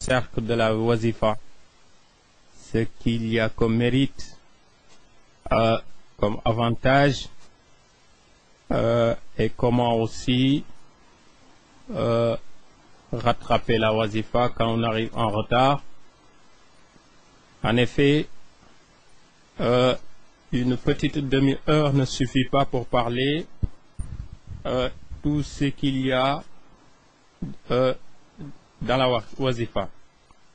cercle de la wazifa, ce qu'il y a comme mérite, comme avantage, et comment aussi rattraper la wazifa quand on arrive en retard. En effet, une petite demi-heure ne suffit pas pour parler tout ce qu'il y a dans la wazifa.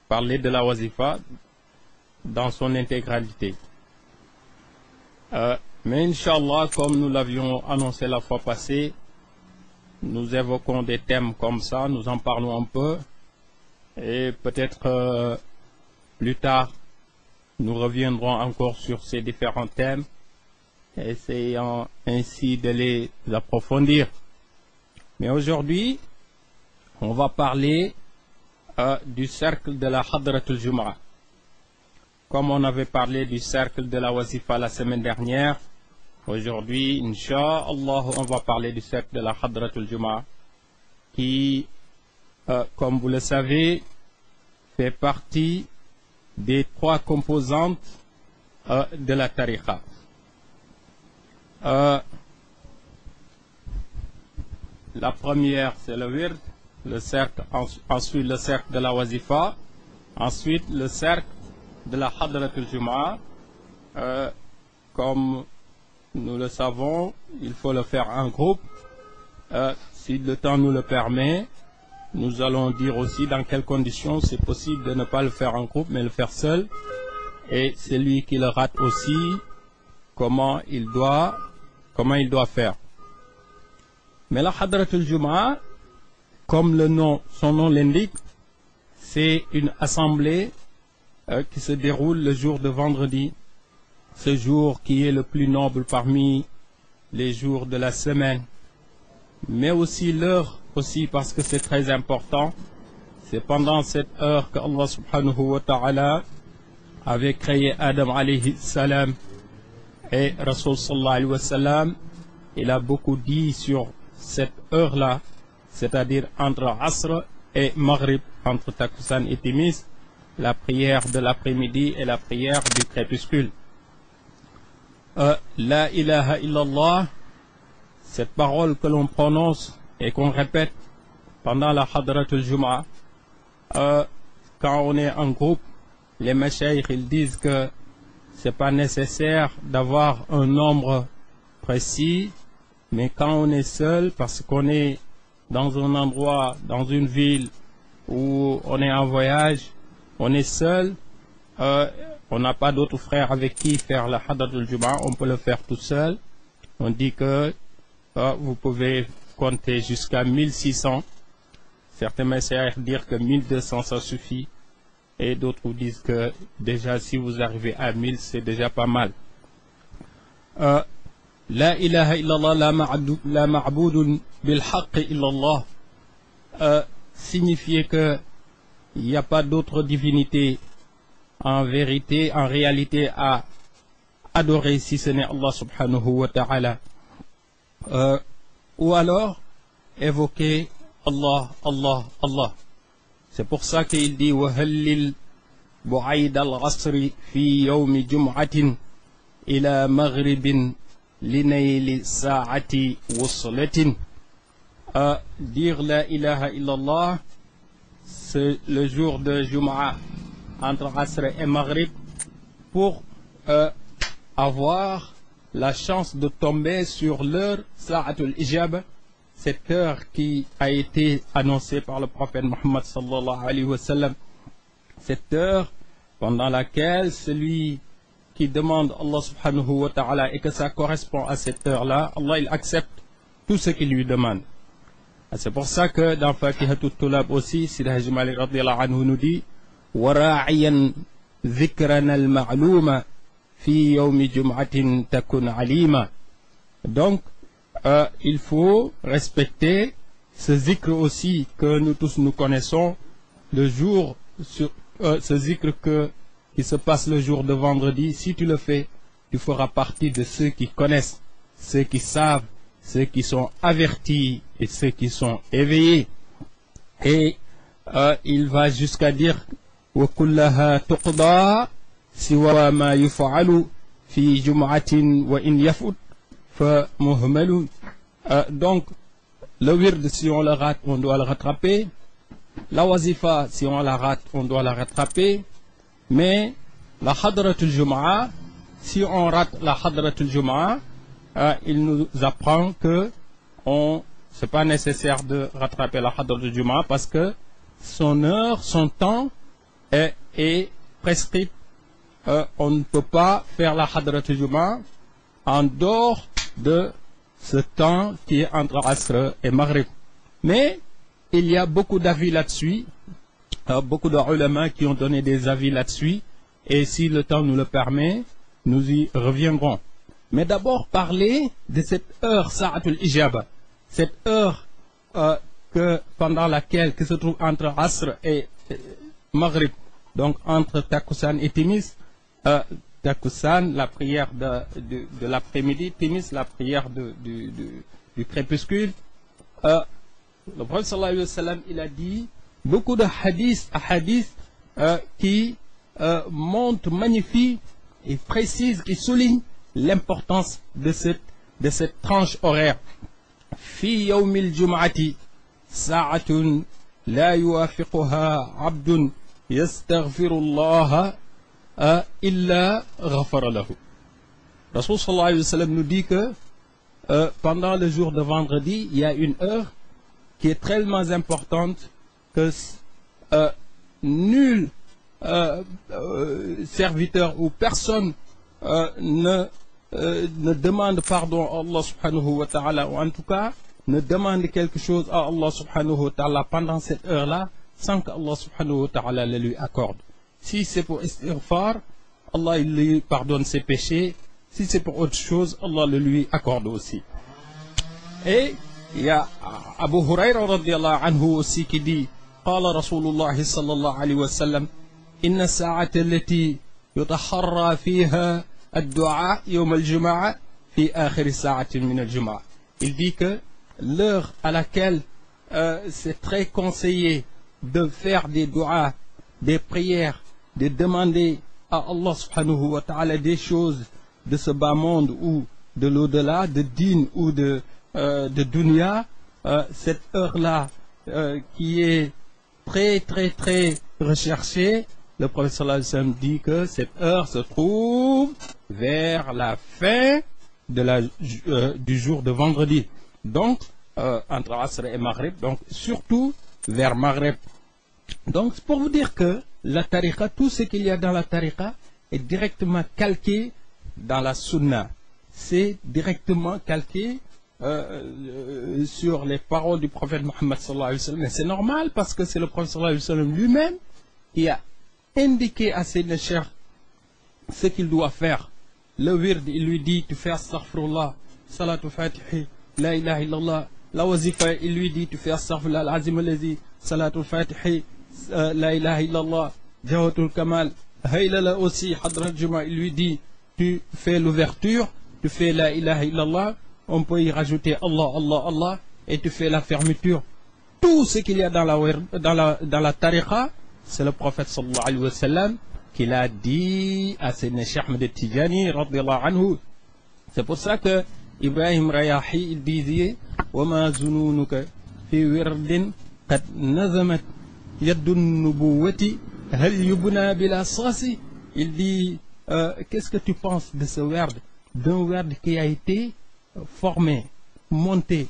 Parler de la wazifa dans son intégralité. Mais Inch'Allah, comme nous l'avions annoncé la fois passée, nous évoquons des thèmes comme ça, nous en parlons un peu, et peut-être plus tard, nous reviendrons encore sur ces différents thèmes, essayant ainsi de les approfondir. Mais aujourd'hui, on va parler du cercle de la Hadratul Jum'a. Comme on avait parlé du cercle de la Wazifa la semaine dernière, aujourd'hui, Inch'Allah, on va parler du cercle de la Hadratul Jum'a, qui, comme vous le savez, fait partie des trois composantes de la tariqa. La première, c'est le wird, le cercle, ensuite le cercle de la wazifa, ensuite le cercle de la hadratul jum'a. Comme nous le savons, il faut le faire en groupe. Si le temps nous le permet, nous allons dire aussi dans quelles conditions c'est possible de ne pas le faire en groupe, mais le faire seul. Et celui qui le rate aussi, comment il doit faire. Mais la Hadratul Jum'a, comme son nom l'indique, c'est une assemblée qui se déroule le jour de vendredi, ce jour qui est le plus noble parmi les jours de la semaine. Mais aussi l'heure aussi, parce que c'est très important. C'est pendant cette heure que Allah subhanahu wa ta'ala avait créé Adam alayhi salam et Rasul sallallahu alayhi wa sallam. Il a beaucoup dit sur cette heure-là, c'est-à-dire entre Asr et Maghrib, entre Takusan et Timis, la prière de l'après-midi et la prière du crépuscule. La ilaha illallah, cette parole que l'on prononce et qu'on répète pendant la Hadratul Jum'a, quand on est en groupe, les mashayikh ils disent que c'est pas nécessaire d'avoir un nombre précis, mais quand on est seul, parce qu'on est dans un endroit, dans une ville où on est en voyage, on est seul, on n'a pas d'autres frères avec qui faire la Hadratul Jum'a, on peut le faire tout seul. On dit que vous pouvez compter jusqu'à 1600. Certains messieurs disent que 1200 ça suffit. Et d'autres disent que déjà si vous arrivez à 1000, c'est déjà pas mal. La ilaha illallah la ma'boudun bil haqq illallah signifiait que il n'y a pas d'autre divinité en vérité, en réalité à adorer si ce n'est Allah subhanahu wa ta'ala. Ou alors évoquer Allah, Allah, Allah. C'est pour ça qu'il dit وَهَلِّلْ بُعَيْدَ الْغَصْرِ فِي يَوْمِ جُمْعَةٍ إِلَى مَغْرِبٍ لِنَيْلِ سَاعَةِ وُصْلَةٍ. Dire la ilaha illallah, c'est le jour de Jum'a entre Asr et Maghrib pour avoir la chance de tomber sur l'heure Sa'atul Ijab, cette heure qui a été annoncée par le prophète Muhammad sallallahu alayhi wa sallam, cette heure pendant laquelle celui qui demande Allah subhanahu wa ta'ala et que ça correspond à cette heure-là, Allah il accepte tout ce qu'il lui demande. C'est pour ça que dans Fatihatul Tulab aussi, Sidi Hajj Malik radiyallahu anhu nous dit وَرَاعِيًا ذِكْرَنَا الْمَعْلُومَ فِي يَوْمِ جُمْعَةٍ تَكُنْ عَلِيمًا. Donc, il faut respecter ce zikr aussi que nous tous nous connaissons, le jour, ce zikr qui se passe le jour de vendredi. Si tu le fais, tu feras partie de ceux qui connaissent, ceux qui savent, ceux qui sont avertis et ceux qui sont éveillés. Et il va jusqu'à dire وَكُلَّهَا تُقْضَى سِوَى مَا يُفْعَلُ فِي جُمْعَةٍ وَإِنْ يَفُتْ فَمُهْمَلٌ. Donc, le wird, si on le rate, on doit le rattraper. La wazifa, si on la rate, on doit la rattraper. Mais la hadratul jum'a, si on rate la hadratul jum'a, il nous apprend que c'est pas nécessaire de rattraper la hadratul jum'a parce que son heure, son temps est prescrit. On ne peut pas faire la hadratul jum'a en dehors de ce temps qui est entre Asr et Maghrib. Mais il y a beaucoup d'avis là-dessus, beaucoup de ulama qui ont donné des avis là-dessus, et si le temps nous le permet, nous y reviendrons. Mais d'abord parler de cette heure Sa'atul Ijaba, cette heure pendant laquelle, qui se trouve entre Asr et Maghrib, donc entre Takusan et Timis. Takusan, la prière de l'après-midi, Timis, la prière du crépuscule. Le prophète sallallahu alayhi wa sallam, il a dit beaucoup de hadiths qui montrent, magnifient et précisent, qui soulignent l'importance de cette tranche horaire. Fi yawmil jum'ati sa'atun la yuwafiquha abdun yastaghfirullah illa ghafara lahu. Rasul sallallahu alayhi wa sallam nous dit que pendant le jour de vendredi, il y a une heure qui est tellement importante que nul serviteur ou personne ne demande pardon à Allah subhanahu wa ta'ala, ou en tout cas ne demande quelque chose à Allah subhanahu wa ta'ala pendant cette heure-là sans qu'Allah subhanahu wa ta'ala le lui accorde. Si c'est pour istighfar, Allah il lui pardonne ses péchés. Si c'est pour autre chose, Allah le lui accorde aussi. Et il y a Abu Huraira radiyallahu anhu aussi qui dit قال رسول الله صلى الله عليه وسلم إن الساعة التي يتحرى فيها الدعاء يوم الجمعة في آخر ساعة من الجمعة. Il dit que l'heure à laquelle c'est très conseillé de faire des du'as, des prières, de demander à Allah subhanahu wa ta'ala des choses de ce bas monde ou de l'au-delà, de din ou de dunya, cette heure-là qui est très très très recherchée, le prophète sallallahu alayhi wa sallam dit que cette heure se trouve vers la fin du jour de vendredi. Donc, entre Asr et Maghrib, donc surtout vers Maghrib. Donc, c'est pour vous dire que la tariqa, tout ce qu'il y a dans la tariqa est directement calqué dans la sunna. C'est directement calqué sur les paroles du prophète Mohammed sallallahu alayhi wa sallam. Et c'est normal parce que c'est le prophète sallallahu alayhi wa sallam lui-même qui a indiqué à ses nechers ce qu'il doit faire. Le wird, il lui dit, tu fais astaghfirullah, salatul fatihi, la ilaha illallah. La wazifa, il lui dit, tu fais astaghfirullah, al-azim al-lazi, salatul fatihi, la ilaha illallah, jawatul kamal. Haylala aussi, hadra al-juma, il lui dit, tu fais l'ouverture, tu fais la ilaha illallah, on peut y rajouter Allah, Allah, Allah, et tu fais la fermeture. Tout ce qu'il y a dans la tariqa, c'est le prophète sallallahu alayhi wa sallam qui l'a dit à Sayyidina Cheikh Ahmed Tijani radiyallahu anhu. C'est pour ça que Ibrahim Rayahi il disait وَمَا زُنُونُكَ فِي وِرْدٍ قَدْ نَظَمَتْ يَدُّ النُّبُوَّةِ هَلْ يُبْنَى بِلَا صَاصِ. Il dit qu'est-ce que tu penses de ce werd, d'un werd qui a été formé, monté,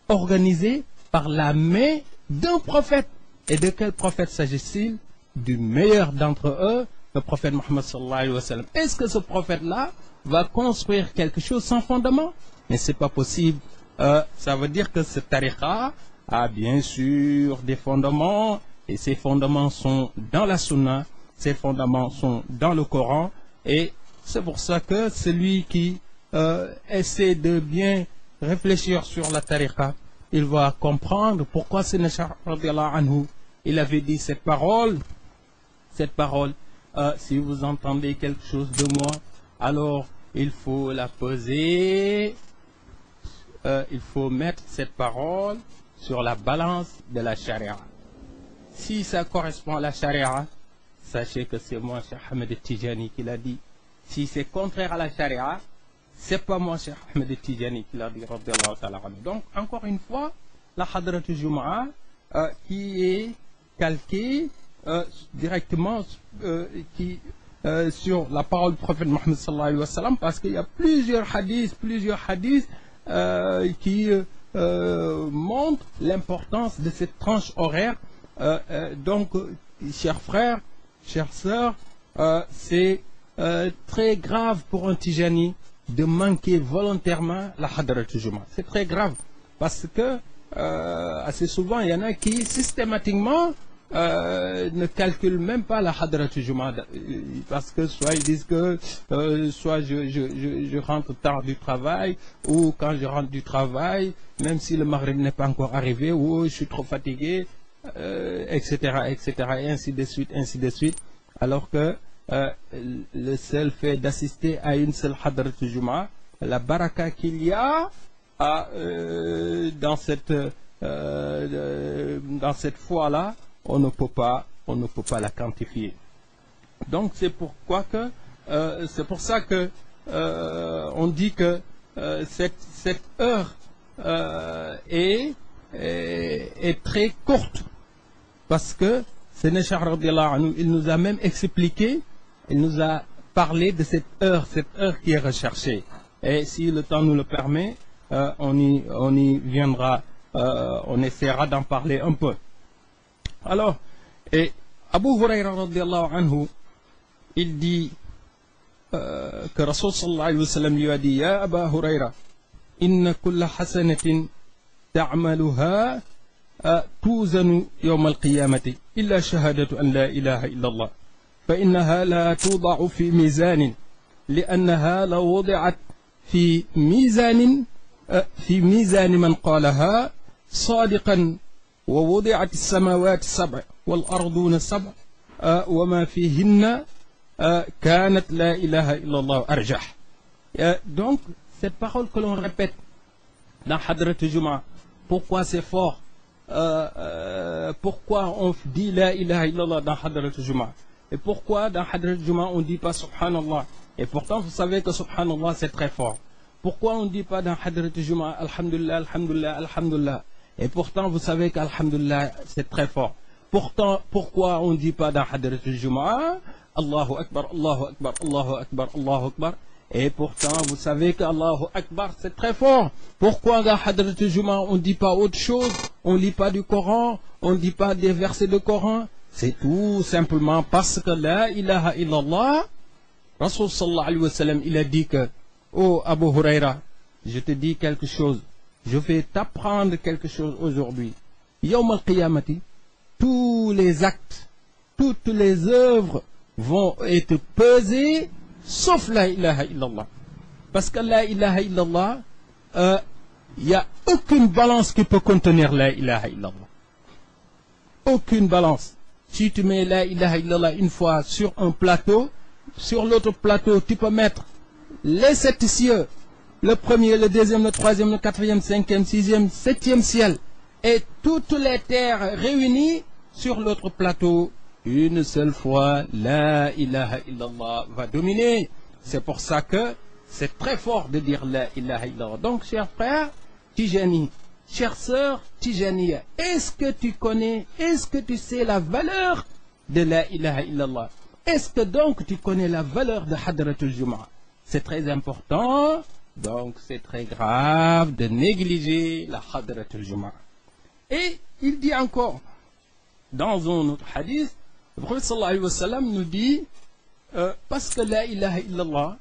organisé par la main d'un prophète. Et de quel prophète s'agit-il? Du meilleur d'entre eux, le prophète Mohammed sallallahu alayhi wa sallam. Est-ce que ce prophète-là va construire quelque chose sans fondement? Mais c'est pas possible. Ça veut dire que ce tariqa a bien sûr des fondements, et ces fondements sont dans la sunna, ces fondements sont dans le Coran, et c'est pour ça que celui qui essaie de bien réfléchir sur la tariqa, il va comprendre pourquoi Sayyidina Cheikh radiyallahu anhu il avait dit cette parole, si vous entendez quelque chose de moi, alors il faut la peser, il faut mettre cette parole sur la balance de la charia. Si ça correspond à la charia, sachez que c'est moi, Cheikh Ahmed Tijani, qui l'a dit. Si c'est contraire à la charia, c'est pas moi, Cheikh Ahmed Tijani, qui l'a dit. Donc, encore une fois, la Hadrat Jumaa, qui est calquée directement sur la parole du prophète Mohammed sallallahu alayhi wa sallam, parce qu'il y a plusieurs hadiths qui montrent l'importance de cette tranche horaire. Donc, chers frères, chères sœurs, c'est très grave pour un Tijani de manquer volontairement la Hadrat Jumaa. C'est très grave, parce que assez souvent, il y en a qui systématiquement ne calculent même pas la Hadrat Jumaa, parce que soit ils disent que soit je rentre tard du travail, ou quand je rentre du travail, même si le Maghrib n'est pas encore arrivé, ou je suis trop fatigué, etc., et ainsi de suite, alors que le seul fait d'assister à une seule Hadrat Jumaa, la baraka qu'il y a dans cette foi-là, on ne peut pas la quantifier. Donc c'est pourquoi que c'est pour ça que on dit que cette heure est très courte, parce que Sénéchar radiallahu anhu, il nous a même expliqué, il nous a parlé de cette heure qui est recherchée. Et si le temps nous le permet, on y viendra, on essaiera d'en parler un peu. Alors, et Abu Hurayra radiallahu anhu, il dit que Rasul sallallahu alayhi wa sallam lui a dit: Ya Aba Hurayra, inna kulla hasanatin ta'maluha توزن يوم القيامة إلا شهادة أن لا إله إلا الله فإنها لا توضع في ميزان لأنها لو وضعت في ميزان من قالها صادقا ووضعت السماوات السبع والأرضون السبع وما فيهن كانت لا إله إلا الله أرجح. Donc cette parole que l'on répète dans Hadrat Jumaa, pourquoi c'est fort? Pourquoi on dit la ilaha illallah dans Hadrat Jumaa, et pourquoi dans Hadrat Jumaa on ne dit pas subhanallah, et pourtant vous savez que subhanallah c'est très fort. Pourquoi on ne dit pas dans Hadrat Jumaa alhamdulillah, alhamdulillah, alhamdulillah, et pourtant vous savez qu'alhamdulillah c'est très fort. Pourtant, pourquoi on ne dit pas dans Hadrat Jumaa Allahu Akbar, Allahu Akbar, Allahu Akbar, Allahu Akbar, et pourtant vous savez qu'Allahu Akbar c'est très fort. Pourquoi dans Hadrat Jumaa on ne dit pas autre chose, on ne lit pas du Coran, on ne dit pas des versets de Coran? C'est tout simplement parce que la ilaha illallah, Rasul sallallahu alayhi wa sallam, il a dit que: oh Abu Hurayra, je te dis quelque chose, je vais t'apprendre quelque chose aujourd'hui. Yawm al-Qiyamati, tous les actes, toutes les œuvres vont être pesées sauf la ilaha illallah. Parce que la ilaha illallah, il n'y a aucune balance qui peut contenir la ilaha illallah. Aucune balance. Si tu mets la ilaha illallah une fois sur un plateau, sur l'autre plateau, tu peux mettre les 7 cieux, le premier, le deuxième, le troisième, le quatrième, cinquième, sixième, septième ciel, et toutes les terres réunies sur l'autre plateau. Une seule fois, la ilaha illallah va dominer. C'est pour ça que c'est très fort de dire la ilaha illallah. Donc, chers frères Tijani, chères sœurs Tijaniya, est-ce que tu connais, est-ce que tu sais la valeur de la ilaha illallah? Est-ce que donc tu connais la valeur de Hadrat Jumaa? C'est très important, donc c'est très grave de négliger la Hadrat Jumaa. Et il dit encore, dans un autre hadith, le prophète sallallahu alayhi wa sallam nous dit, parce que la ilaha illallah,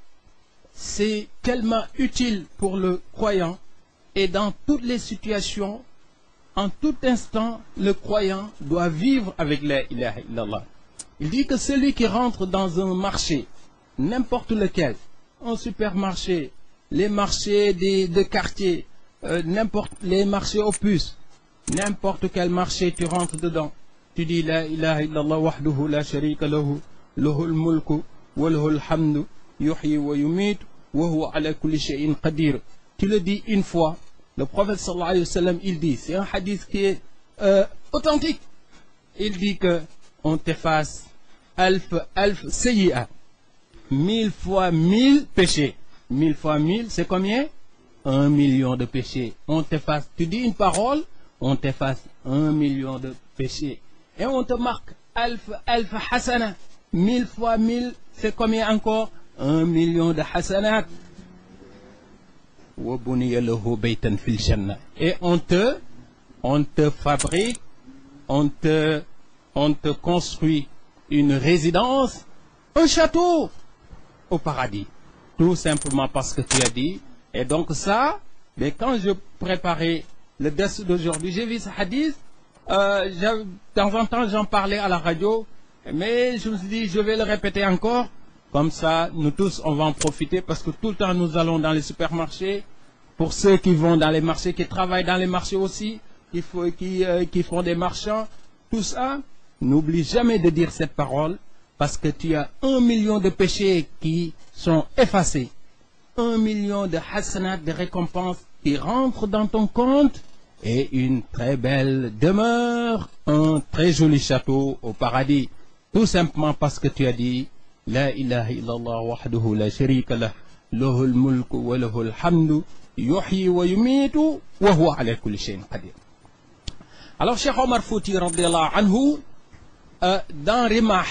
c'est tellement utile pour le croyant, et dans toutes les situations, en tout instant, le croyant doit vivre avec la ilaha illallah. Il dit que celui qui rentre dans un marché, n'importe lequel, un supermarché, les marchés de quartier, n'importe les marchés aux puces, n'importe quel marché tu rentres dedans, tu dis la ilaha illallah wahduhu la sharika lahu, lahul mulku wa lahul hamdu, yuhyi wa yumitu, wa huwa ala kulli shay'in qadir. Tu le dis une fois, le prophète sallallahu alayhi wa sallam, il dit, c'est un hadith qui est authentique, il dit que on t'efface alf sayyi'a, 1000 fois 1000 péchés. 1000 fois 1000, c'est combien? 1 million de péchés. On t'efface, tu dis une parole, on t'efface 1 million de péchés. Et on te marque alf hasana. 1000 fois 1000, c'est combien encore? 1 million de hasanat. Et on te fabrique, on te construit une résidence, un château au paradis. Tout simplement parce que tu as dit. Et donc ça, mais quand je préparais le dessous d'aujourd'hui, j'ai vu ce hadith, de temps en temps j'en parlais à la radio, mais je me suis dit, je vais le répéter encore, comme ça, nous tous, on va en profiter, parce que tout le temps, nous allons dans les supermarchés, pour ceux qui vont dans les marchés, qui travaillent dans les marchés aussi, qui font des marchands, tout ça, n'oublie jamais de dire cette parole, parce que tu as 1 million de péchés qui sont effacés. 1 million de hasanat, de récompenses qui rentrent dans ton compte et une très belle demeure, un très joli château au paradis. Tout simplement parce que tu as dit La ilaha illallah wahdahu la sharika lah, lahul mulku wa lahul hamdu, yuhyi wa yumitu wa huwa ala kulli shay'in qadir. Alors Cheikh Omar Fouti radiyallahu anhu, dans Rimah,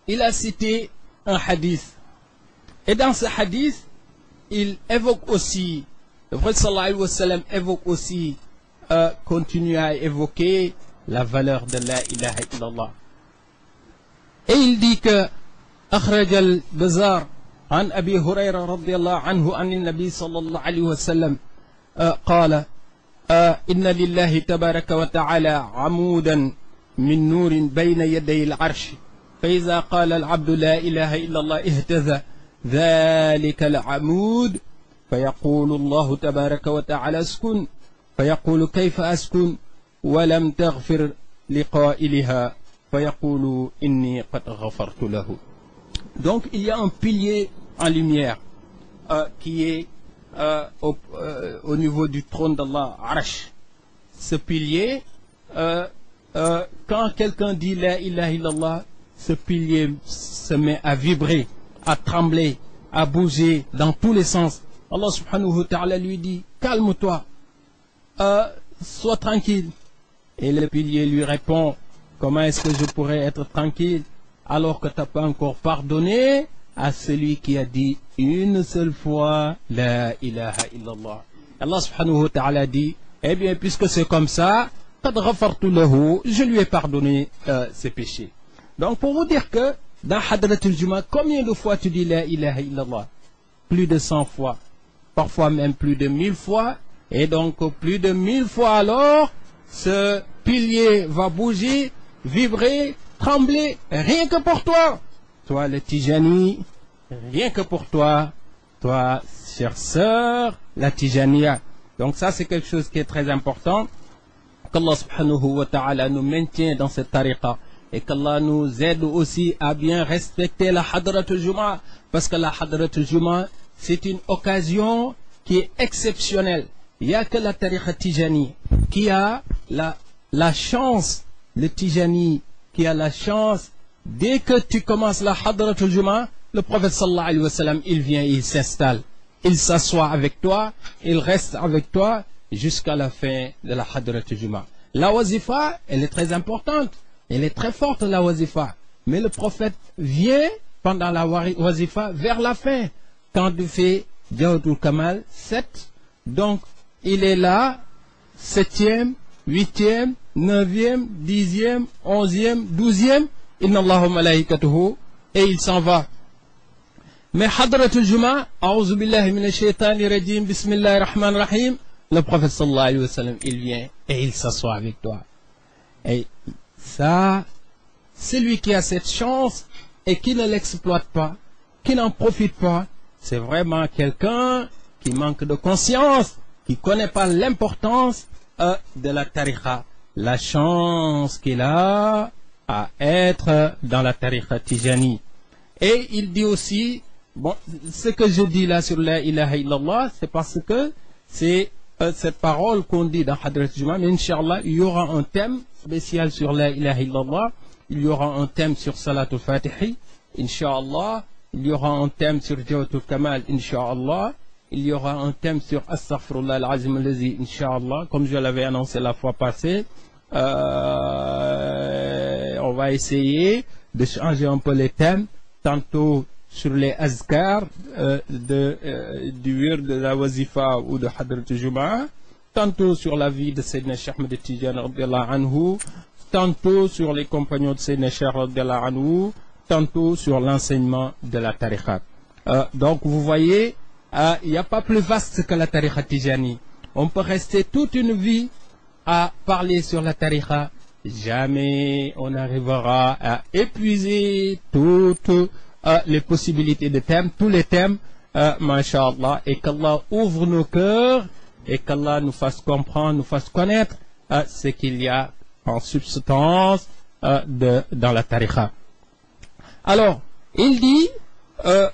il a cité un hadith. Et dans ce hadith, il évoque aussi, le prophète sallallahu alayhi wa sallam évoque aussi, continue à évoquer la valeur de la ilaha illallah. Et il dit que أخرج البزار عن أبي هريرة رضي الله عنه عن النبي صلى الله عليه وسلم قال إن لله تبارك وتعالى عمودا من نور بين يدي العرش فإذا قال العبد لا إله إلا الله اهتز ذلك العمود فيقول الله تبارك وتعالى اسكن فيقول كيف أسكن ولم تغفر لقائلها فيقول إني قد غفرت له. Donc il y a un pilier en lumière qui est au niveau du trône d'Allah, Arsh. Ce pilier, quand quelqu'un dit La ilaha illallah, ce pilier se met à vibrer, à trembler, à bouger dans tous les sens. Allah subhanahu wa ta'ala lui dit calme-toi, sois tranquille. Et le pilier lui répond comment est-ce que je pourrais être tranquille alors que tu n'as pas encore pardonné à celui qui a dit une seule fois La ilaha illallah. Allah subhanahu wa ta'ala dit eh bien puisque c'est comme ça, qad ghafartu lahu, je lui ai pardonné ses péchés. Donc pour vous dire que dans Hadratul Juma, combien de fois tu dis La ilaha illallah? Plus de 100 fois, parfois même plus de 1000 fois. Et donc plus de 1000 fois alors, ce pilier va bouger, vibrer, trembler, rien que pour toi. Toi le Tijani, rien que pour toi. Toi, chère sœur, la Tijaniya. Donc ça c'est quelque chose qui est très important. Qu'Allah subhanahu wa ta'ala nous maintient dans cette tariqa. Et qu'Allah nous aide aussi à bien respecter la Hadratul Juma. Parce que la Hadratul Juma, c'est une occasion qui est exceptionnelle. Il n'y a que la tariqa Tijani qui a la chance, le Tijani qui a la chance, dès que tu commences la Hadratul Juma, le prophète sallallahu alayhi wa sallam, il vient, il s'installe. Il s'assoit avec toi, il reste avec toi jusqu'à la fin de la Hadratul Juma. La wazifa, elle est très importante. Elle est très forte, la wazifa. Mais le prophète vient pendant la wazifa vers la fin. Quand tu fais Jawharatul Kamal 7, donc il est là, 7e, 8e, 9e, 10e, 11e, 12e, Inna Allahu malaikatuhu, et il s'en va. Mais Hadratul Juma, A'udhu billahi minash shaitani rajim, Bismillahir Rahmanir Rahim, le prophète sallallahu alayhi wa sallam, il vient et il s'assoit avec toi. Et ça, celui qui a cette chance et qui ne l'exploite pas, qui n'en profite pas, c'est vraiment quelqu'un qui manque de conscience, qui ne connaît pas l'importance de la tariqa, la chance qu'il a à être dans la tariqa Tijani. Et il dit aussi, bon, ce que je dis là sur la ilaha illallah, c'est parce que c'est cette parole qu'on dit dans Hadrat Juma, mais Inch'Allah, il y aura un thème spécial sur la ilaha illallah. Il y aura un thème sur Salatul Fatihi, Inch'Allah. Il y aura un thème sur Jawhatul Kamal, Inch'Allah. Il y aura un thème sur Astaghfirullah al-Azim al-Lazi, Inch'Allah, comme je l'avais annoncé la fois passée. On va essayer de changer un peu les thèmes, tantôt sur les azkar du wird de la wazifa ou de Hadrat al-Jum'a, tantôt sur la vie de Sayyidina Cheikh Ahmed Tidiane radiyallahu anhu, tantôt sur les compagnons de Sayyidina Cheikh radiyallahu anhu, tantôt sur l'enseignement de la tariqa. Donc vous voyez, il n'y a pas plus vaste que la tariqa Tijani. On peut rester toute une vie à parler sur la tariqa. Jamais on n'arrivera à épuiser toutes les possibilités de thèmes, tous les thèmes, masha'Allah, et qu'Allah ouvre nos cœurs et qu'Allah nous fasse comprendre, nous fasse connaître ce qu'il y a en substance dans la tariqa. Alors, il dit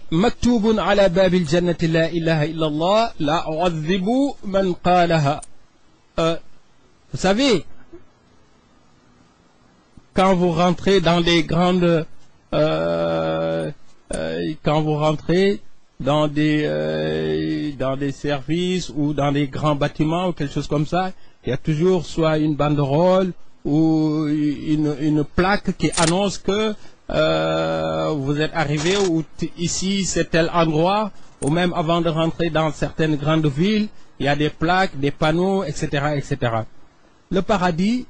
Maktoubun ala babil jannati la ilaha illallah la u'adhibu man qalaha. Vous savez, quand vous rentrez dans les grandes quand vous rentrez dans des services ou dans des grands bâtiments ou quelque chose comme ça, il y a toujours soit une banderole ou une plaque qui annonce que vous êtes arrivé ou ici c'est tel endroit, ou même avant de rentrer dans certaines grandes villes, il y a des plaques, des panneaux, etc., etc. Le paradis,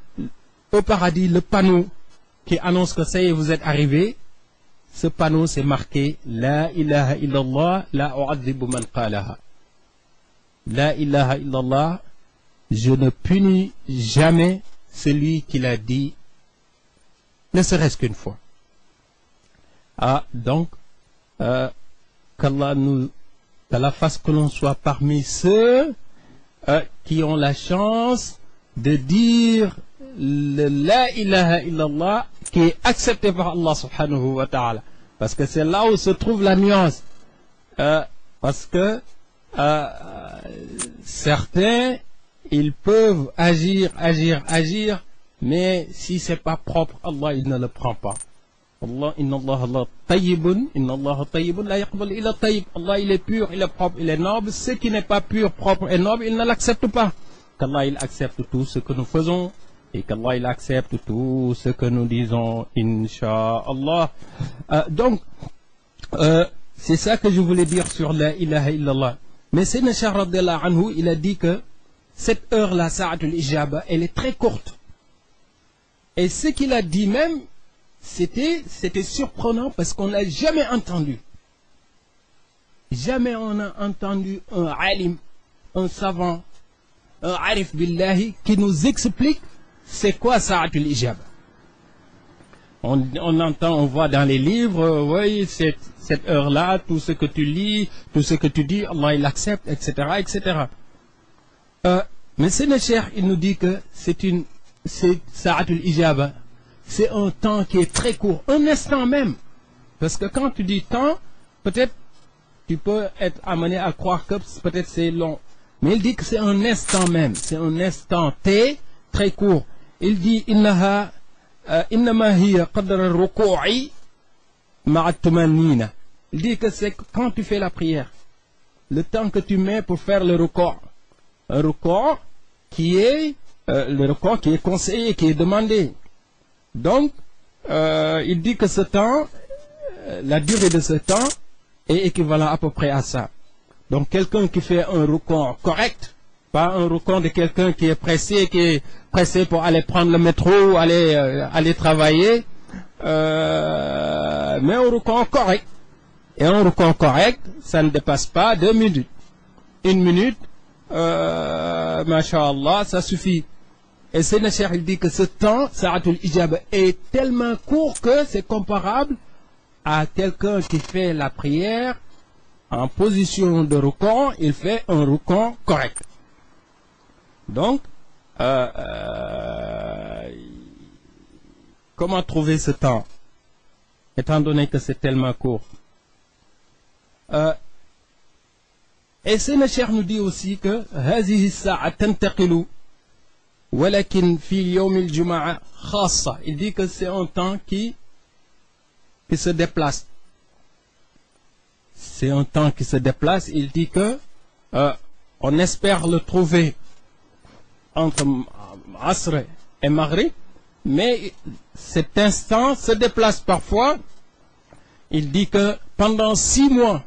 au paradis, le panneau qui annonce que ça y est, vous êtes arrivé, ce panneau c'est marqué La ilaha illallah, la u'adhibu man qalaha. La ilaha illallah, je ne punis jamais celui qui l'a dit, ne serait-ce qu'une fois. Donc, qu'Allah la fasse que l'on soit parmi ceux qui ont la chance de dire le La ilaha illallah qui est accepté par Allah subhanahu wa ta'ala. Parce que c'est là où se trouve la nuance. Parce que certains, ils peuvent agir, mais si c'est pas propre, Allah il ne le prend pas. Allah, inna Allah tayyibun, la yaqbal illa tayyib. Allah il est pur, il est propre, il est noble. Ce qui n'est pas pur, propre et noble, il ne l'accepte pas. Qu'Allah il accepte tout ce que nous faisons et qu'Allah il accepte tout ce que nous disons, Inch'Allah. Donc, c'est ça que je voulais dire sur la ilaha illallah. Mais Sayyidina Cheikh radiyallahu anhu, il a dit que cette heure-là, Sa'atul Ijaba, elle est très courte. Et ce qu'il a dit même, c'était surprenant parce qu'on n'a jamais entendu. Jamais on a entendu un alim, un savant, un arif billahi qui nous explique c'est quoi Sa'atul Ijaba. On entend, on voit dans les livres, oui, cette heure-là, tout ce que tu lis, tout ce que tu dis, Allah il accepte, etc., etc. Mais c'est le Cheikh, il nous dit que c'est Sa'atul Ijaba. C'est un temps qui est très court, un instant même. Parce que quand tu dis temps, peut-être tu peux être amené à croire que peut-être c'est long. Mais il dit que c'est un instant même, c'est un instant T, très court. Il dit innama hiya qadra al-ruku'i ma'a tumanina. Il dit que c'est quand tu fais la prière, le temps que tu mets pour faire le ruku'. Un ruku' qui est le ruku' qui est conseillé, qui est demandé. Donc, il dit que ce temps, la durée de ce temps est équivalent à peu près à ça. Donc, quelqu'un qui fait un ruku' correct, pas un ruku' de quelqu'un qui est pressé pour aller prendre le métro, aller travailler, mais un ruku' correct. Et un ruku' correct, ça ne dépasse pas 2 minutes. 1 minute, masha'Allah, ça suffit. Et c'est le Cheikh, il dit que ce temps, Sa'atul Ijaba, est tellement court que c'est comparable à quelqu'un qui fait la prière en position de ruku', il fait un ruku' correct. Donc, comment trouver ce temps, étant donné que c'est tellement court? Et c'est le Cheikh nous dit aussi que هذه الساعة تنتقل walakin fi yawm al-jumu'a khassa. Il dit que c'est un temps qui se déplace. C'est un temps qui se déplace. Il dit que on espère le trouver entre Asr et Maghrib, mais cet instant se déplace parfois. Il dit que pendant 6 mois,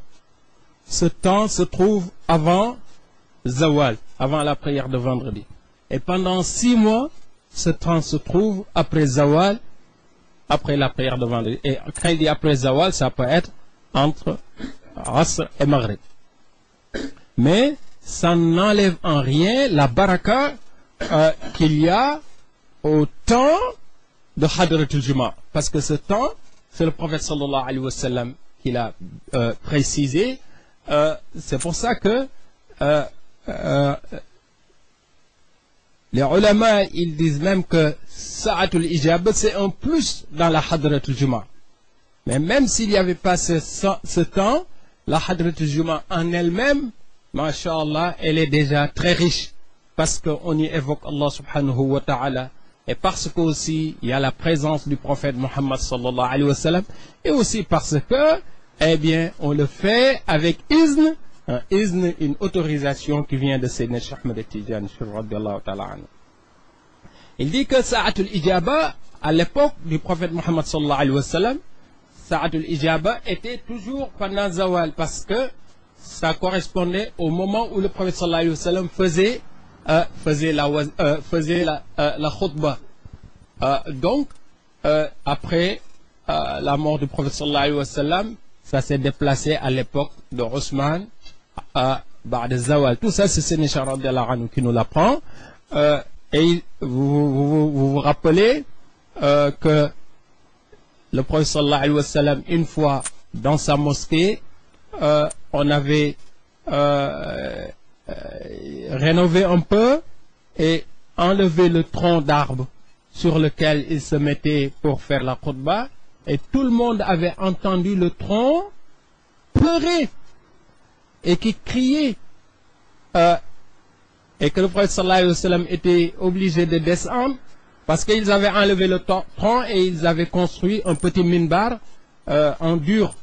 ce temps se trouve avant Zawal, avant la prière de vendredi. Et pendant 6 mois, ce temps se trouve après Zawal, après la prière de vendredi. Et quand il dit après Zawal, ça peut être entre Asr et Maghrib. Mais ça n'enlève en rien la baraka qu'il y a au temps de Hadratul Juma. Parce que ce temps, c'est le prophète sallallahu alayhi wa sallam qui l'a précisé. C'est pour ça que les ulama, ils disent même que Sa'atul Ijaba, c'est un plus dans la Hadratul Juma. Mais même s'il n'y avait pas ce temps, la Hadratul Juma en elle-même, masha'Allah, elle est déjà très riche. Parce qu'on y évoque Allah subhanahu wa ta'ala. Et parce qu'aussi, il y a la présence du prophète Muhammad sallallahu alayhi wa sallam. Et aussi parce que, eh bien, on le fait avec izn, une autorisation qui vient de Sayyidina Cheikh Ahmed Tidiane radiyallahu ta'ala anhu. Il dit que Sa'atul Ijaba, à l'époque du prophète Muhammad sallallahu alayhi wa sallam, Sa'atul Ijaba était toujours pendant Zawal, parce que ça correspondait au moment où le prophète sallallahu alayhi wa sallam faisait la khutbah. Donc, après la mort du prophète sallallahu alayhi wa sallam, ça s'est déplacé à l'époque de Ousmane, Ba'd Zawal. Tout ça, c'est Sayyidina Cheikh radiyallahu anhu qui nous l'apprend. Et vous rappelez que le prophète sallallahu alayhi wa sallam, une fois dans sa mosquée, on avait rénové un peu et enlevé le tronc d'arbre sur lequel il se mettait pour faire la khutbah, et tout le monde avait entendu le tronc pleurer et qui criait, et que le prophète sallallahu alayhi wa sallam était obligé de descendre parce qu'ils avaient enlevé le tronc et ils avaient construit un petit minbar en dur,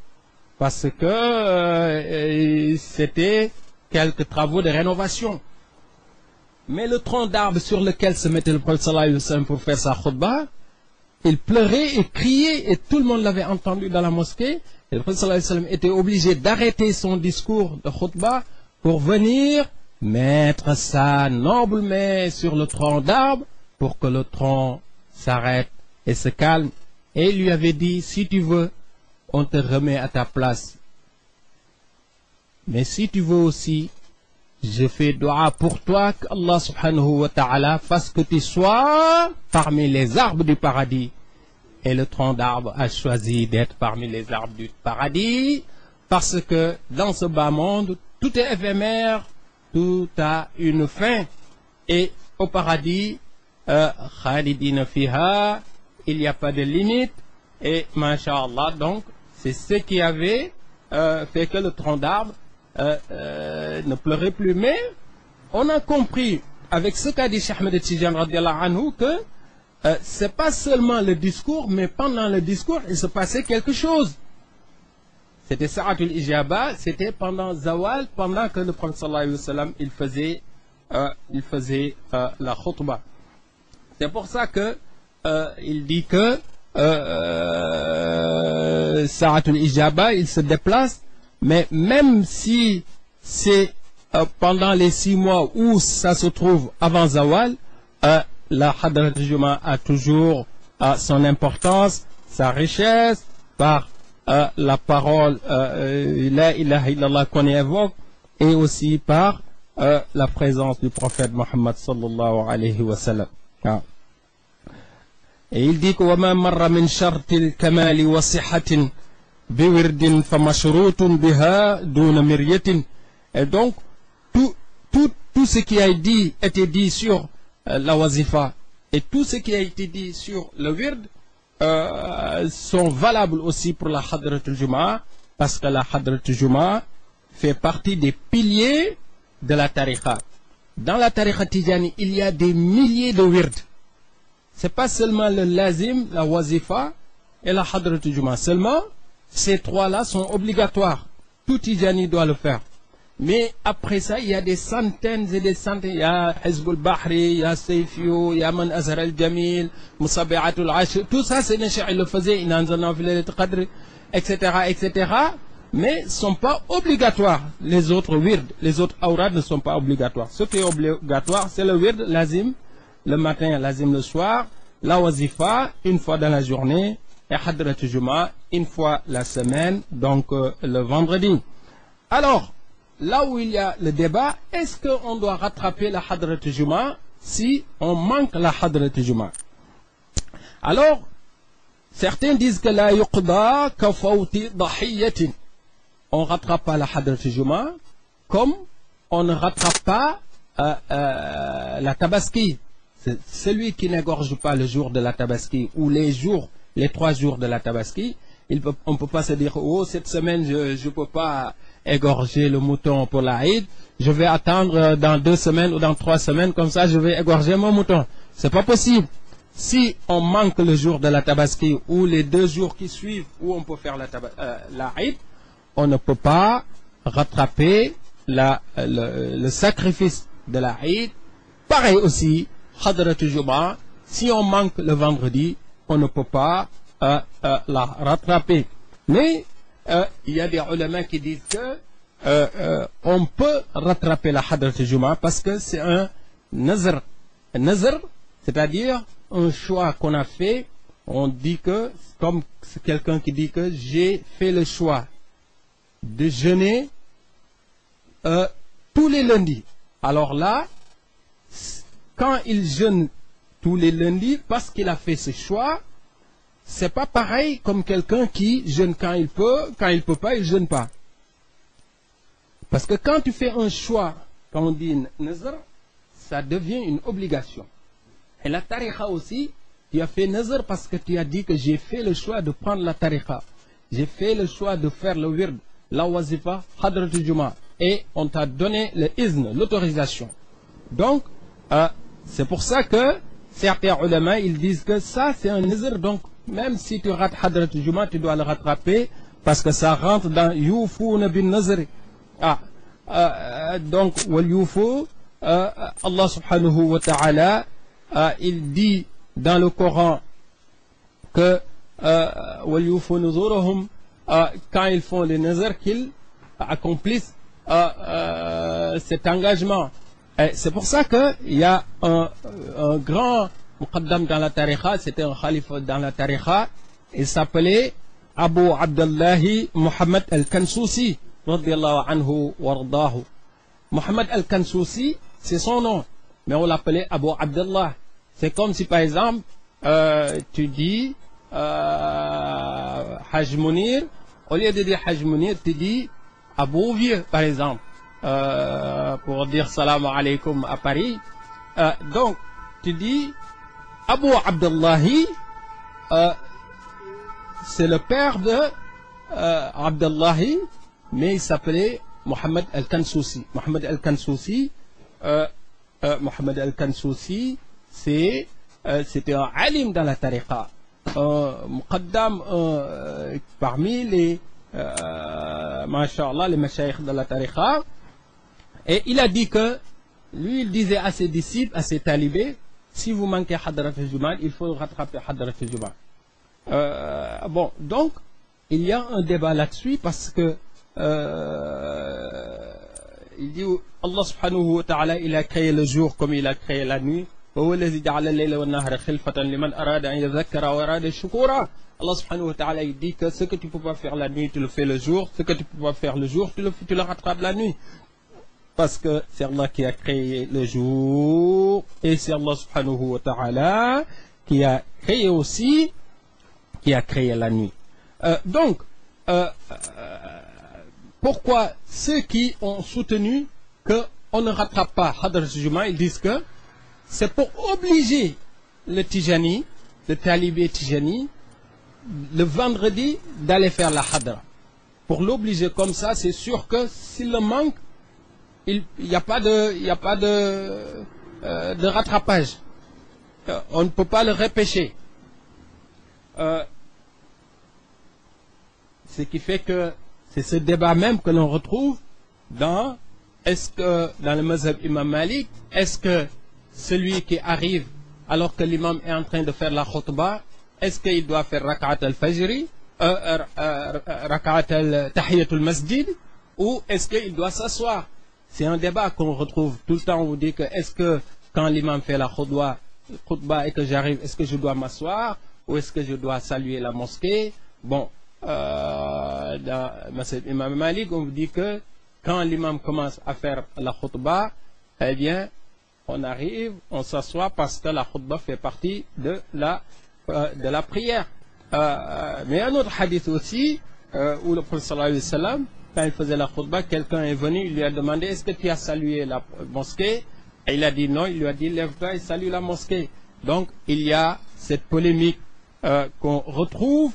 parce que c'était quelques travaux de rénovation. Mais le tronc d'arbre sur lequel se mettait le prophète sallallahu alayhi wa sallam pour faire sa khutbah, il pleurait et criait, et tout le monde l'avait entendu dans la mosquée. Et le prophète sallallahu alayhi wa sallam était obligé d'arrêter son discours de khutbah pour venir mettre sa noble main sur le tronc d'arbre pour que le tronc s'arrête et se calme. Et il lui avait dit, si tu veux, on te remet à ta place. Mais si tu veux aussi, je fais dua pour toi, qu'Allah subhanahu wa ta'ala fasse que tu sois parmi les arbres du paradis. Et le tronc d'arbre a choisi d'être parmi les arbres du paradis, parce que dans ce bas monde, tout est éphémère, tout a une fin. Et au paradis, khalidina fiha, il n'y a pas de limite. Et masha'Allah, donc, c'est ce qui avait fait que le tronc d'arbre ne pleurait plus. Mais on a compris avec ce qu'a dit Cheikh Ahmed Tidiane radiyallahu anhu que c'est pas seulement le discours, mais pendant le discours il se passait quelque chose. C'était Sa'atul Ijaba, c'était pendant Zawal, pendant que le prophète sallallahu alayhi wa sallam il faisait la khutbah. C'est pour ça que il dit que Sa'atul Ijaba, il se déplace. Mais même si c'est pendant les 6 mois où ça se trouve avant Zawal, la Hadrat Juma a toujours son importance, sa richesse, par la parole La ilaha illallah qu'on évoque, et aussi par la présence du prophète Muhammad sallallahu alayhi wa sallam. Et il dit que وَمَا مَرَّ مِنْ شَرْطِ الْكَمَالِ وَصِحَةٍ بِوِرْدٍ فَمَشْرُوطٌ بِهَا دُونَ مِرْيَةٍ. Et donc, tout ce qui a été dit sur la wazifa et tout ce qui a été dit sur le wird sont valables aussi pour la Hadrat al-Jumu'ah, parce que la Hadrat al-Jumu'ah fait partie des piliers de la tariqa. dans la tariqa Tijani, il y a des milliers de wird. C'est pas seulement le lazim, la wazifa et la hadrat Juma. Seulement, ces trois-là sont obligatoires. Tout Tijani doit le faire. Mais après ça, il y a des centaines et des centaines. Il y a Hizbul Bahri, il y a Seyfio, il y a Man Azhar al-Jamil, Musabi'atul Ashr. Tout ça, c'est Nécha, il le faisait, il en a fait Qadr, etc., etc. Mais ne sont pas obligatoires. Les autres wird, les autres awrad ne sont pas obligatoires. Ce qui est obligatoire, c'est le wird, lazim, le matin, lazim le soir, la wazifa, une fois dans la journée, et hadrat Juma, une fois la semaine, donc le vendredi. Alors, là où il y a le débat, est-ce qu'on doit rattraper la hadrat Juma si on manque la hadrat Juma? Alors, certains disent que la yuqda ka fawti dahiyatin. On ne rattrape pas la hadrat Juma comme on ne rattrape pas la tabaski. C'est celui qui n'égorge pas le jour de la tabaski ou les 3 jours de la tabaski. On ne peut pas se dire, oh, cette semaine, je ne peux pas égorger le mouton pour la Eid. Je vais attendre dans 2 semaines ou dans 3 semaines, comme ça, je vais égorger mon mouton. C'est pas possible. Si on manque le jour de la tabaski ou les 2 jours qui suivent où on peut faire la Eid, on ne peut pas rattraper le sacrifice de la Eid. Pareil aussi, Hadrat Juma, si on manque le vendredi, on ne peut pas la rattraper. Mais il y a des ulama qui disent que on peut rattraper la Hadrat Juma parce que c'est un nazr. Un nazr, c'est-à-dire un choix qu'on a fait. On dit que, comme quelqu'un qui dit que j'ai fait le choix de jeûner tous les lundis. Alors là, quand il jeûne tous les lundis, parce qu'il a fait ce choix, c'est pas pareil comme quelqu'un qui jeûne quand il peut pas, il jeûne pas. Parce que quand tu fais un choix, quand on dit nazr, ça devient une obligation. Et la tariqa aussi, tu as fait nazr parce que tu as dit que j'ai fait le choix de prendre la tariqa. J'ai fait le choix de faire le wird, la wazifa, hadrat Juma. Et on t'a donné le izn, l'autorisation. Donc, c'est pour ça que certains ulama, ils disent que ça, c'est un nazr. Donc, même si tu rates hadrat Juma, tu dois le rattraper parce que ça rentre dans yufouna bin nazr. Donc, wal yufu, Allah subhanahu wa ta'ala, il dit dans le Coran que wal yufu nuzurahum, quand ils font les nazr, qu'ils accomplissent cet engagement. C'est pour ça qu'il y a un grand muqaddam dans la tariqa, c'était un khalife dans la tariqa, il s'appelait Abu Abdallahi Muhammad al-Kansusi, radiyallahu anhu wardahu. Muhammad al-Kansusi, c'est son nom, mais on l'appelait Abu Abdallah. C'est comme si par exemple, tu dis Haj Munir, au lieu de dire Haj Munir, tu dis Abou Vieux, par exemple, pour dire salam alaykum à Paris. Donc, tu dis Abu Abdallahi, c'est le père de Abdallahi, mais il s'appelait Mohammed al-Kansusi. Mohammed al-Kansusi, c'était un alim dans la tariqa, muqaddam parmi les masha'Allah, les mashayikh de la tariqa. Et il a dit que lui, il disait à ses disciples, à ses talibés, si vous manquez Hadrat Juma, il faut rattraper Hadrat Juma. Bon, donc, il y a un débat là-dessus parce que il dit Allah subhanahu wa ta'ala, il a créé le jour comme il a créé la nuit. Allah subhanahu wa ta'ala, il dit que ce que tu ne peux pas faire la nuit, tu le fais le jour. Ce que tu ne peux pas faire le jour, tu le rattrapes la nuit. Parce que c'est Allah qui a créé le jour et c'est Allah subhanahu wa ta'ala qui a créé aussi, qui a créé la nuit. Donc, pourquoi ceux qui ont soutenu qu'on ne rattrape pas Hadrat Juma, ils disent que c'est pour obliger le Tijani, le talibé Tijani, le vendredi d'aller faire la Hadra. Pour l'obliger comme ça, c'est sûr que s'il le manque, il n'y a pas de rattrapage. On ne peut pas le repêcher. Ce qui fait que c'est ce débat même que l'on retrouve dans le mazhab Imam Malik, est-ce que celui qui arrive alors que l'imam est en train de faire la khutbah, est-ce qu'il doit faire rak'at al-fajri, rak'at al-tahiyatul masjid, ou est-ce qu'il doit s'asseoir? C'est un débat qu'on retrouve tout le temps. On vous dit que est-ce que quand l'imam fait la khutbah et que j'arrive, est-ce que je dois m'asseoir ou est-ce que je dois saluer la mosquée? Bon, dans Imam Malik, on vous dit que quand l'imam commence à faire la khutbah, eh bien, on arrive, on s'assoit parce que la khutbah fait partie de la prière. Mais un autre hadith aussi, où le prophète sallallahu alayhi wa sallam, quand il faisait la khutbah, quelqu'un est venu, il lui a demandé, est-ce que tu as salué la mosquée? Et il a dit non, il lui a dit, lève-toi et salue la mosquée. Donc, il y a cette polémique qu'on retrouve,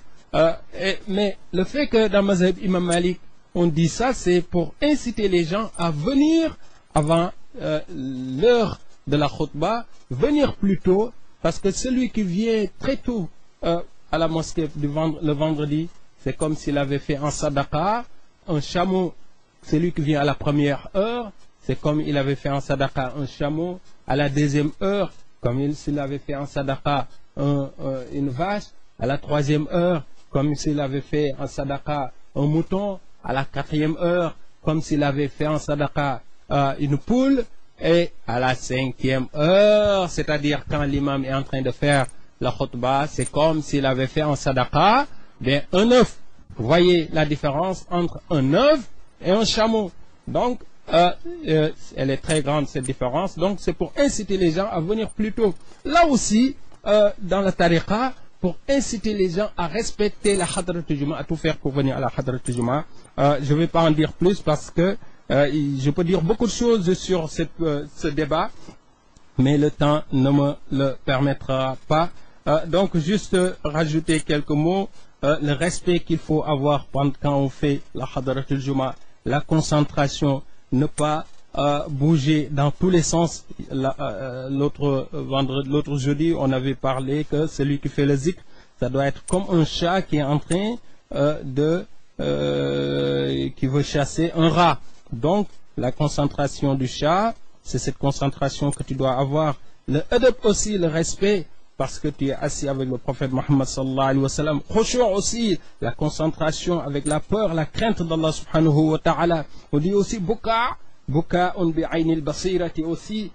mais le fait que dans Mazhab Imam Malik, on dit ça, c'est pour inciter les gens à venir avant l'heure de la khutbah, venir plus tôt, parce que celui qui vient très tôt à la mosquée le vendredi, c'est comme s'il avait fait un sadaqa, un chameau. Celui qui vient à la première heure, c'est comme il avait fait un sadaqa, un chameau. À la deuxième heure, comme s'il avait fait un sadaqa, une vache. À la troisième heure, comme s'il avait fait un sadaqa, un mouton. À la quatrième heure, comme s'il avait fait un sadaqa, une poule. Et à la cinquième heure, c'est-à-dire quand l'imam est en train de faire la khutbah, c'est comme s'il avait fait un sadaqa, un œuf. Vous voyez la différence entre un œuf et un chameau. Donc, elle est très grande cette différence. Donc, c'est pour inciter les gens à venir plus tôt. Là aussi, dans la tariqa, pour inciter les gens à respecter la Hadrat al-Jumu'ah, à tout faire pour venir à la Hadrat al-Jumu'ah. Je ne vais pas en dire plus parce que je peux dire beaucoup de choses sur ce débat, mais le temps ne me le permettra pas. Donc, juste rajouter quelques mots. Le respect qu'il faut avoir quand on fait la Hadrat al-Jumu'ah, la concentration, ne pas bouger dans tous les sens. L'autre jeudi, on avait parlé que celui qui fait le zikr, ça doit être comme un chat qui est en train qui veut chasser un rat. Donc, la concentration du chat, c'est cette concentration que tu dois avoir. Le adab aussi, le respect, parce que tu es assis avec le prophète Muhammad sallallahu alayhi wa sallam. Khushu' aussi, la concentration avec la peur, la crainte d'Allah subhanahu wa ta'ala. On dit aussi buka'un bi'aynil basirati aussi.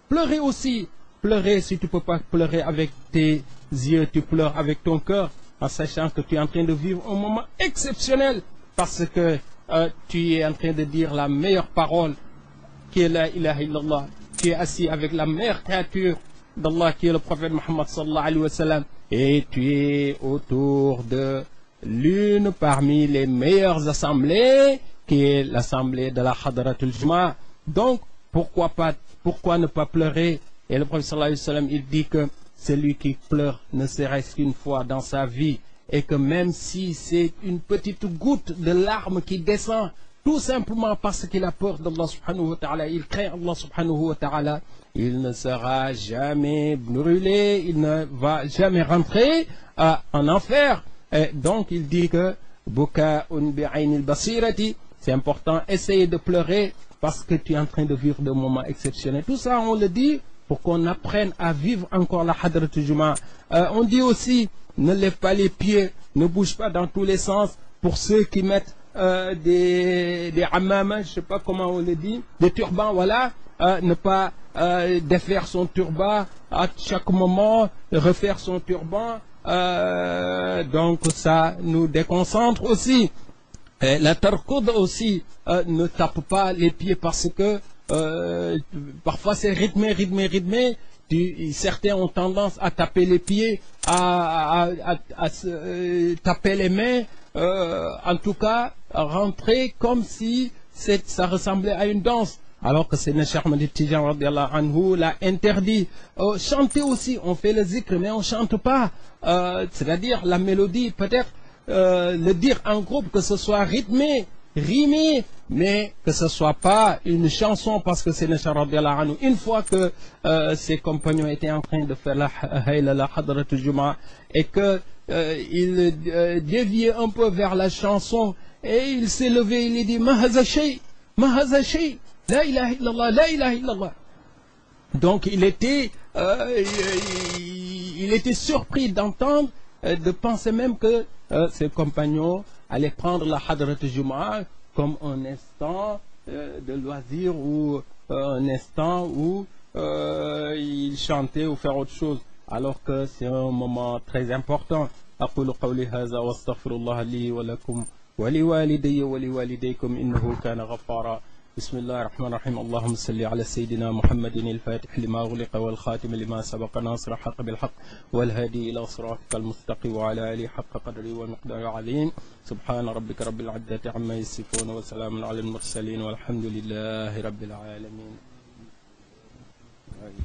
Pleurer aussi. Pleurer, si tu ne peux pas pleurer avec tes yeux, tu pleures avec ton cœur, en sachant que tu es en train de vivre un moment exceptionnel, parce que tu es en train de dire la meilleure parole, qui est la ilaha illallah. Tu es assis avec la meilleure créature d'Allah, qui est le prophète Muhammad sallallahu alayhi wa sallam, et tu es autour de l'une parmi les meilleures assemblées, qui est l'assemblée de la Hadrat al-Jumu'ah. Donc, pourquoi ne pas pleurer? Et le prophète sallallahu alayhi wa sallam, il dit que celui qui pleure ne serait-ce qu'une fois dans sa vie, et que même si c'est une petite goutte de larmes qui descend, tout simplement parce qu'il a peur d'Allah subhanahu wa ta'ala, il craint Allah subhanahu wa ta'ala, il ne sera jamais brûlé, il ne va jamais rentrer en enfer. Et donc il dit que buka'un bi'aynil basirati, c'est important, essayer de pleurer parce que tu es en train de vivre des moments exceptionnels. Tout ça on le dit pour qu'on apprenne à vivre encore la Hadrat al-Jumu'ah. On dit aussi, ne lève pas les pieds, ne bouge pas dans tous les sens. Pour ceux qui mettent des amama, je ne sais pas comment on le dit, des turbans, voilà, ne pas défaire son turban à chaque moment, refaire son turban. Donc ça nous déconcentre aussi. La tarkoud aussi, ne tape pas les pieds parce que parfois c'est rythmé. Certains ont tendance à taper les pieds, à taper les mains, en tout cas rentrer comme si ça ressemblait à une danse. Alors que c'est le Cheikh Ahmed Tijan radiyallahu anhu l'a interdit. Chanter aussi, on fait le zikr mais on chante pas. C'est-à-dire la mélodie, peut-être le dire en groupe, que ce soit rythmé, rimer, mais que ce soit pas une chanson, parce que c'est Sénéchal radiallahu anhu, une fois que ses compagnons étaient en train de faire la hayla, la hadrat al-Jumu'ah, et que il déviait un peu vers la chanson, et il s'est levé, il dit ma haza shay, la ilaha illallah, la ilaha illallah. Donc il était surpris d'entendre, de penser même que ses compagnons allaient prendre la hadrat al-Jumu'ah comme un instant de loisir, ou un instant où il chantait ou faire autre chose, alors que c'est un moment très important. أقول قولي هذا واستغفر الله لي ولكم ولوالدي ولوالديكم إنه كان غفارا. بسم الله الرحمن الرحيم. اللهم صل على سيدنا محمد الفاتح لما أغلق والخاتم لما سبق ناصر الحق بالحق والهادي إلى صراطك المستقيم وعلى آله حق قدره ومقداره العظيم. سبحان ربك رب العزة عما يصفون وسلام على المرسلين والحمد لله رب العالمين.